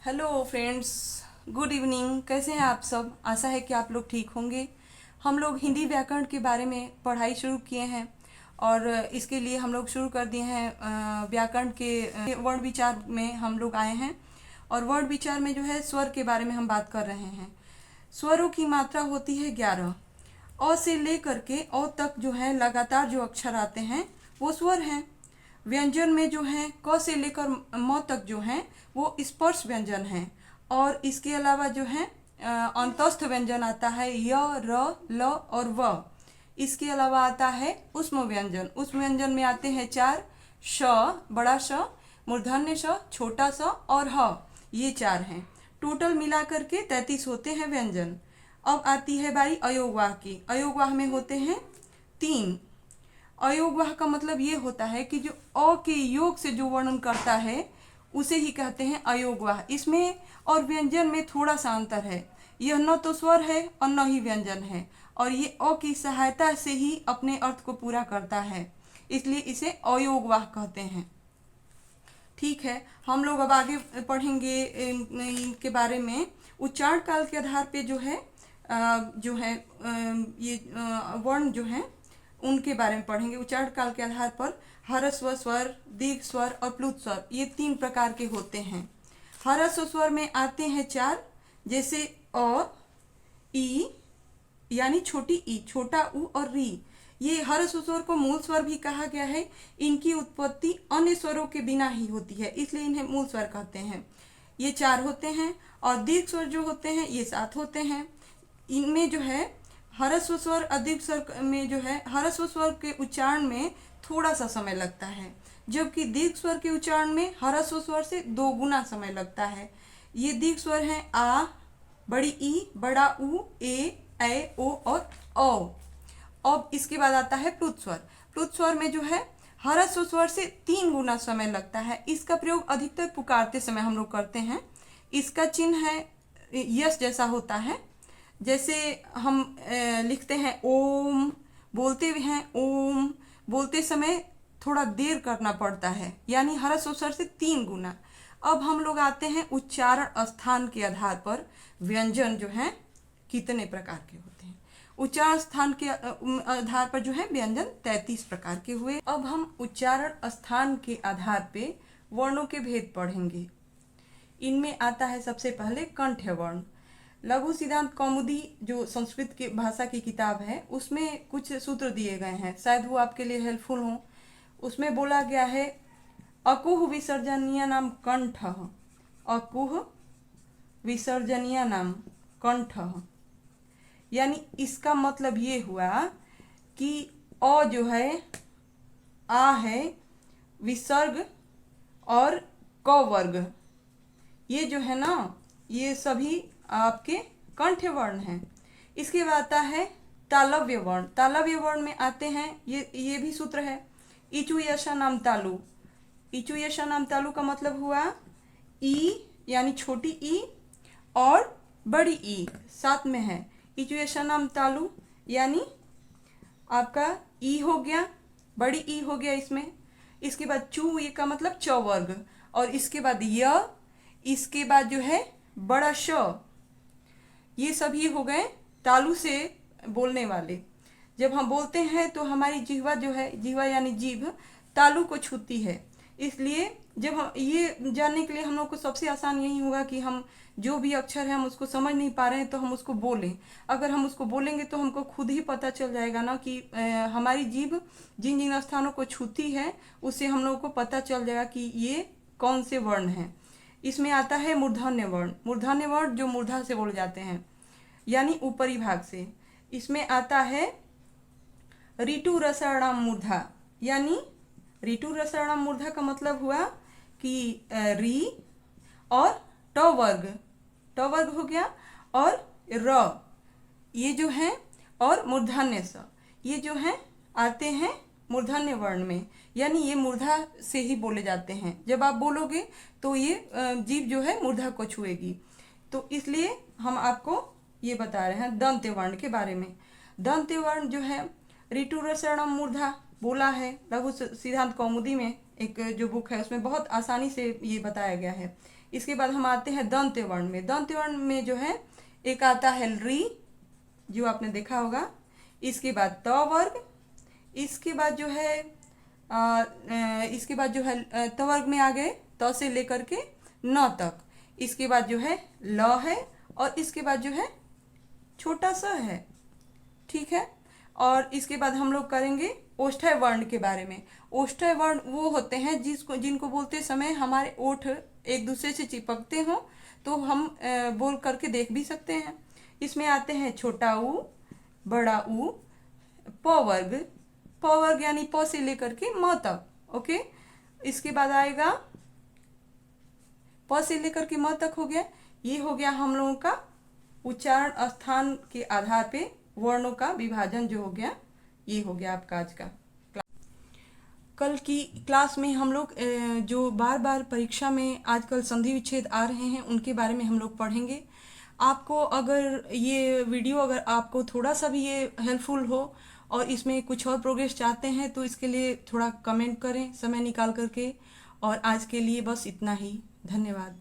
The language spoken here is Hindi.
Hello friends, good evening. कैसे हैं आप सब? आशा है कि आप लोग ठीक होंगे। हम लोग हिंदी व्याकरण के बारे में पढ़ाई शुरू किए हैं और इसके लिए हम लोग शुरू कर दिए हैं व्याकरण के वर्ण विचार में हम लोग आए हैं। और वर्ण विचार में जो है स्वर के बारे में हम बात कर रहे हैं। स्वरों की मात्रा होती है 11। अ से लेकर के औ तक जो है लगातार जो अक्षर आते हैं वो स्वर हैं। व्यंजन में जो है क से लेकर म तक जो है वो स्पर्श व्यंजन है। और इसके अलावा जो है अंतस्थ व्यंजन आता है य, र, ल और व। इसके अलावा आता है उष्म व्यंजन। उष्म व्यंजन में आते हैं 4: श, बड़ा श, मूर्धन्य श, छोटा स और ह। ये 4 हैं। टोटल मिलाकर के 33 होते हैं व्यंजन। अब आती है बारी अयोगवाह की। अयोगवाह में होते हैं 3। अयोगवाह का मतलब ये होता है कि जो अ के योग से जो वर्णन करता है उसे ही कहते हैं अयोगवाह। इसमें और व्यंजन में थोड़ा सा अंतर है। यह न तो स्वर है और न ही व्यंजन है, और ये अ की सहायता से ही अपने अर्थ को पूरा करता है, इसलिए इसे अयोगवाह कहते हैं। ठीक है, हम लोग अब आगे पढ़ेंगे इनके बारे में। उच्चारण काल के आधार पे जो है ये वर्ण जो है उनके बारे में पढ़ेंगे। उच्चारण काल के आधार पर ह्रस्व स्वर, दीर्घ स्वर और प्लुत स्वर, ये 3 प्रकार के होते हैं। ह्रस्व स्वर में आते हैं 4, जैसे अ, ई यानी छोटी ई, छोटा उ और री। ये ह्रस्व स्वर को मूल स्वर भी कहा गया है। इनकी उत्पत्ति अन्य स्वरों के बिना ही होती है, इसलिए इन्हें मूल स्वर कहते हैं। ये 4 होते हैं। और दीर्घ स्वर जो होते हैं ये 7 होते हैं। इनमें जो है ह्रस्व स्वर और दीर्घ स्वर में जो है ह्रस्व स्वर के उच्चारण में थोड़ा सा समय लगता है, जबकि दीर्घ स्वर के उच्चारण में ह्रस्व स्वर से 2 गुना समय लगता है। ये दीर्घ स्वर हैं आ, बड़ी ई, बड़ा उ, ए, ओ और औ। अब इसके बाद आता है प्लुत स्वर। प्लुत स्वर में जो है ह्रस्व स्वर से 3 गुना समय लगता है। इसका प्रयोग अधिकतर पुकारते समय हम लोग करते हैं। इसका चिन्ह है यश जैसा होता है। जैसे हम लिखते हैं ओम, बोलते हुए हैं ओम, बोलते समय थोड़ा देर करना पड़ता है, यानी ह्रस्व स्वर से 3 गुना। अब हम लोग आते हैं उच्चारण स्थान के आधार पर व्यंजन जो है कितने प्रकार के होते हैं। उच्चारण स्थान के आधार पर जो है व्यंजन 33 प्रकार के हुए। अब हम उच्चारण स्थान के आधार पे वर्णों के भेद पढ़ेंगे। इनमें आता है सबसे पहले कंठ वर्ण। लघु सिद्धांत कौमुदी जो संस्कृत की भाषा की किताब है उसमें कुछ सूत्र दिए गए हैं, शायद वो आपके लिए हेल्पफुल हो। उसमें बोला गया है अकुह विसर्जनीय नाम कंठ, अकुह विसर्जनीय नाम कंठ। यानी इसका मतलब ये हुआ कि अ जो है आ है, विसर्ग और क वर्ग, ये जो है ना ये सभी आपके कंठ वर्ण हैं। इसके बाद आता है तालव्य वर्ण। तालव्य वर्ण में आते हैं ये भी सूत्र है इचु यशा नाम तालु। इचु यशा नाम तालु का मतलब हुआ ई यानी छोटी ई और बड़ी ई साथ में है। इचु यशा नाम तालु यानी आपका ई हो गया, बड़ी ई हो गया इसमें। इसके बाद चू, ये का मतलब च वर्ग, और इसके बाद य, इसके बाद जो है बड़ा श। ये सभी हो गए तालु से बोलने वाले। जब हम बोलते हैं तो हमारी जिह्वा जो है, जिह्वा यानी जीभ तालु को छूती है। इसलिए जब हम ये जानने के लिए हम लोग को सबसे आसान यही होगा कि हम जो भी अक्षर है हम उसको समझ नहीं पा रहे हैं तो हम उसको बोलें। अगर हम उसको बोलेंगे तो हमको खुद ही पता चल जाएगा ना कि हमारी जीभ जिन जिन स्थानों को छूती है उससे हम लोगों को पता चल जाएगा कि ये कौन से वर्ण हैं। इसमें आता है मूर्धन्य वर्ण। मूर्धन्य वर्ण जो मूर्धा से बोले जाते हैं यानी ऊपरी भाग से। इसमें आता है ऋतु रसाणाम मूर्धा। यानी ऋतु रसाणाम मूर्धा का मतलब हुआ कि री और ट वर्ग, ट वर्ग हो गया, और र ये जो है, और मूर्धन्य स ये जो है आते हैं मूर्धन्य वर्ण में। यानी ये मूर्धा से ही बोले जाते हैं। जब आप बोलोगे तो ये जीभ जो है मूर्धा को छुएगी। तो इसलिए हम आपको ये बता रहे हैं दंत्य वर्ण के बारे में। दंत्य वर्ण जो है ऋतु रसाणाम मूर्धा, बोला है। लघु सिद्धांत कौमुदी में एक जो बुक है उसमें बहुत आसानी से ये बताया गया है। इसके बाद हम आते हैं दंत्य वर्ण में। दंत्य वर्ण में जो है एक आता है री, जो आपने देखा होगा। इसके बाद त वर्ग, इसके बाद जो है त वर्ग में आ गए त से लेकर के न तक। इसके बाद जो है ल है और इसके बाद जो है छोटा सा है, ठीक है। और इसके बाद हम लोग करेंगे ओष्ठ्य वर्ण के बारे में। ओष्ठ्य वर्ण वो होते हैं जिनको बोलते समय हमारे ओठ एक दूसरे से चिपकते हों, तो हम बोल करके देख भी सकते हैं। इसमें आते हैं छोटा ऊ, बड़ा ऊ, प वर्ग यानी प से लेकर के म तक, ओके। इसके बाद आएगा प से लेकर के म तक हो गया। ये हो गया हम लोगों का उच्चारण स्थान के आधार पे वर्णों का विभाजन जो हो गया, ये हो गया आपका आज का। कल की क्लास में हम लोग जो बार बार परीक्षा में आजकल संधि विच्छेद आ रहे हैं उनके बारे में हम लोग पढ़ेंगे। आपको अगर ये वीडियो अगर आपको थोड़ा सा भी ये हेल्पफुल हो और इसमें कुछ और प्रोग्रेस चाहते हैं तो इसके लिए थोड़ा कमेंट करें समय निकाल करके। और आज के लिए बस इतना ही, धन्यवाद।